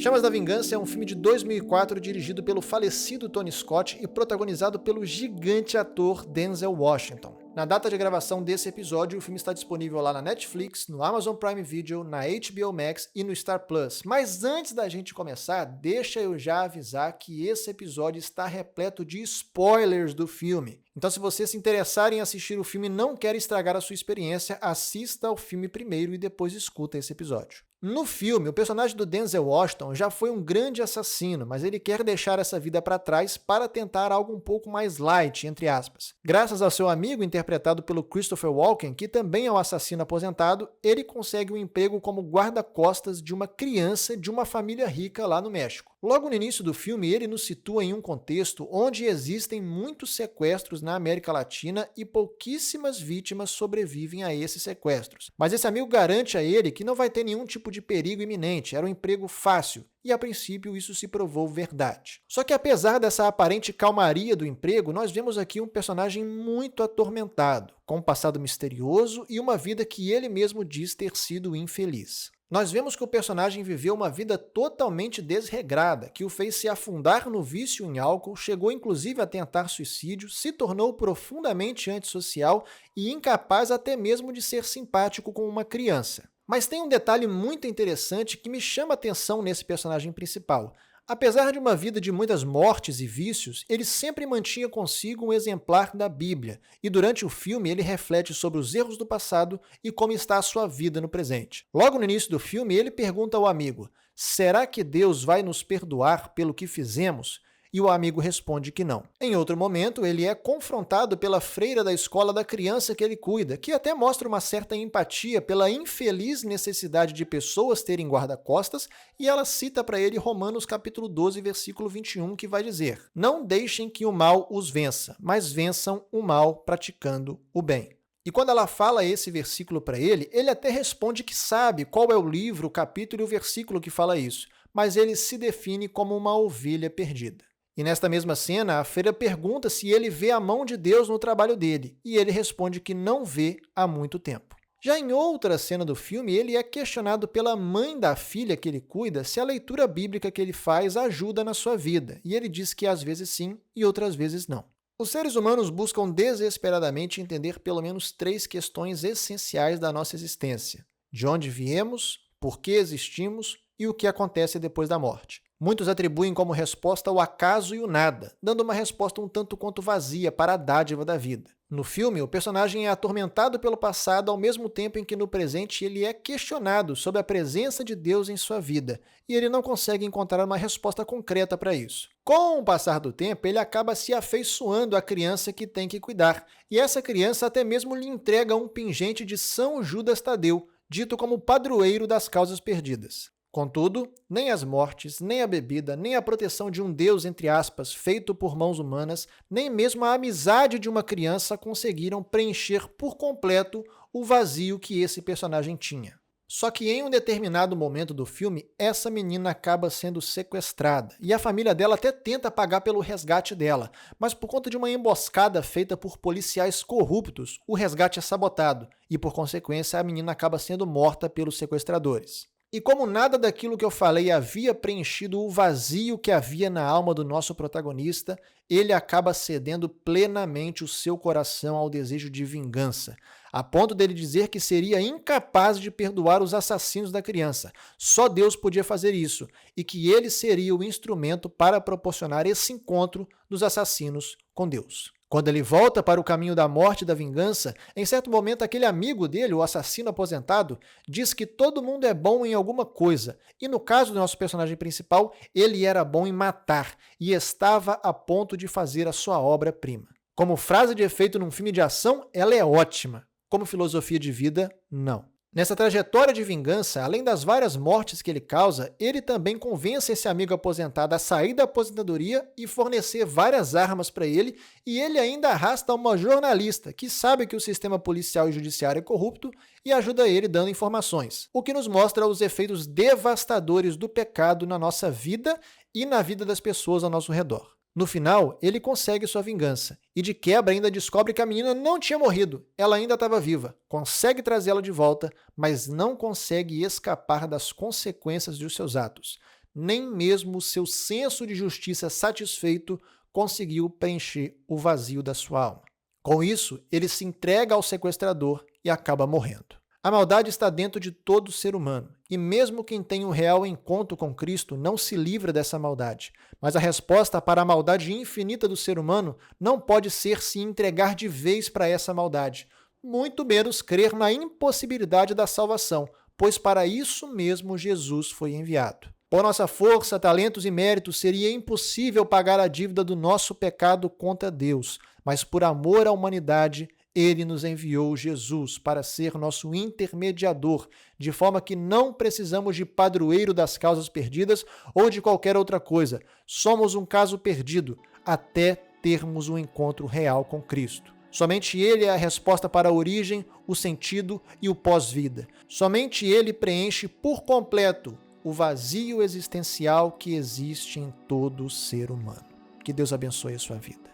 Chamas da Vingança é um filme de 2004 dirigido pelo falecido Tony Scott e protagonizado pelo gigante ator Denzel Washington. Na data de gravação desse episódio, o filme está disponível lá na Netflix, no Amazon Prime Video, na HBO Max e no Star Plus. Mas antes da gente começar, deixa eu já avisar que esse episódio está repleto de spoilers do filme. Então, se você se interessar em assistir o filme e não quer estragar a sua experiência, assista ao filme primeiro e depois escuta esse episódio. No filme, o personagem do Denzel Washington já foi um grande assassino, mas ele quer deixar essa vida para trás para tentar algo um pouco mais light, entre aspas. Graças ao seu amigo, interpretado pelo Christopher Walken, que também é um assassino aposentado, ele consegue um emprego como guarda-costas de uma criança de uma família rica lá no México. Logo no início do filme, ele nos situa em um contexto onde existem muitos sequestros na América Latina e pouquíssimas vítimas sobrevivem a esses sequestros. Mas esse amigo garante a ele que não vai ter nenhum tipo de perigo iminente, era um emprego fácil, e a princípio isso se provou verdade. Só que apesar dessa aparente calmaria do emprego, nós vemos aqui um personagem muito atormentado, com um passado misterioso e uma vida que ele mesmo diz ter sido infeliz. Nós vemos que o personagem viveu uma vida totalmente desregrada, que o fez se afundar no vício em álcool, chegou inclusive a tentar suicídio, se tornou profundamente antissocial e incapaz até mesmo de ser simpático com uma criança. Mas tem um detalhe muito interessante que me chama a atenção nesse personagem principal. Apesar de uma vida de muitas mortes e vícios, ele sempre mantinha consigo um exemplar da Bíblia, e durante o filme ele reflete sobre os erros do passado e como está a sua vida no presente. Logo no início do filme, ele pergunta ao amigo: será que Deus vai nos perdoar pelo que fizemos? E o amigo responde que não. Em outro momento, ele é confrontado pela freira da escola da criança que ele cuida, que até mostra uma certa empatia pela infeliz necessidade de pessoas terem guarda-costas, e ela cita para ele Romanos capítulo 12, versículo 21, que vai dizer: não deixem que o mal os vença, mas vençam o mal praticando o bem. E quando ela fala esse versículo para ele, ele até responde que sabe qual é o livro, o capítulo e o versículo que fala isso, mas ele se define como uma ovelha perdida. E nesta mesma cena, a freira pergunta se ele vê a mão de Deus no trabalho dele, e ele responde que não vê há muito tempo. Já em outra cena do filme, ele é questionado pela mãe da filha que ele cuida se a leitura bíblica que ele faz ajuda na sua vida, e ele diz que às vezes sim e outras vezes não. Os seres humanos buscam desesperadamente entender pelo menos 3 questões essenciais da nossa existência: de onde viemos, por que existimos e o que acontece depois da morte. Muitos atribuem como resposta o acaso e o nada, dando uma resposta um tanto quanto vazia para a dádiva da vida. No filme, o personagem é atormentado pelo passado ao mesmo tempo em que no presente ele é questionado sobre a presença de Deus em sua vida, e ele não consegue encontrar uma resposta concreta para isso. Com o passar do tempo, ele acaba se afeiçoando à criança que tem que cuidar, e essa criança até mesmo lhe entrega um pingente de São Judas Tadeu, dito como padroeiro das causas perdidas. Contudo, nem as mortes, nem a bebida, nem a proteção de um Deus, entre aspas, feito por mãos humanas, nem mesmo a amizade de uma criança conseguiram preencher por completo o vazio que esse personagem tinha. Só que em um determinado momento do filme, essa menina acaba sendo sequestrada, e a família dela até tenta pagar pelo resgate dela, mas por conta de uma emboscada feita por policiais corruptos, o resgate é sabotado, e por consequência a menina acaba sendo morta pelos sequestradores. E como nada daquilo que eu falei havia preenchido o vazio que havia na alma do nosso protagonista, ele acaba cedendo plenamente o seu coração ao desejo de vingança, a ponto dele dizer que seria incapaz de perdoar os assassinos da criança. Só Deus podia fazer isso, e que ele seria o instrumento para proporcionar esse encontro dos assassinos com Deus. Quando ele volta para o caminho da morte e da vingança, em certo momento aquele amigo dele, o assassino aposentado, diz que todo mundo é bom em alguma coisa, e no caso do nosso personagem principal, ele era bom em matar, e estava a ponto de fazer a sua obra-prima. Como frase de efeito num filme de ação, ela é ótima. Como filosofia de vida, não. Nessa trajetória de vingança, além das várias mortes que ele causa, ele também convence esse amigo aposentado a sair da aposentadoria e fornecer várias armas para ele, e ele ainda arrasta uma jornalista que sabe que o sistema policial e judiciário é corrupto e ajuda ele dando informações, o que nos mostra os efeitos devastadores do pecado na nossa vida e na vida das pessoas ao nosso redor. No final, ele consegue sua vingança e de quebra ainda descobre que a menina não tinha morrido, ela ainda estava viva, consegue trazê-la de volta, mas não consegue escapar das consequências dos seus atos. nem mesmo o seu senso de justiça satisfeito conseguiu preencher o vazio da sua alma. Com isso, ele se entrega ao sequestrador e acaba morrendo. A maldade está dentro de todo ser humano, e mesmo quem tem um real encontro com Cristo não se livra dessa maldade. Mas a resposta para a maldade infinita do ser humano não pode ser se entregar de vez para essa maldade, muito menos crer na impossibilidade da salvação, pois para isso mesmo Jesus foi enviado. Por nossa força, talentos e méritos, seria impossível pagar a dívida do nosso pecado contra Deus, mas por amor à humanidade, Ele nos enviou Jesus para ser nosso intermediador, de forma que não precisamos de padroeiro das causas perdidas ou de qualquer outra coisa. Somos um caso perdido até termos um encontro real com Cristo. Somente Ele é a resposta para a origem, o sentido e o pós-vida. Somente Ele preenche por completo o vazio existencial que existe em todo ser humano. Que Deus abençoe a sua vida.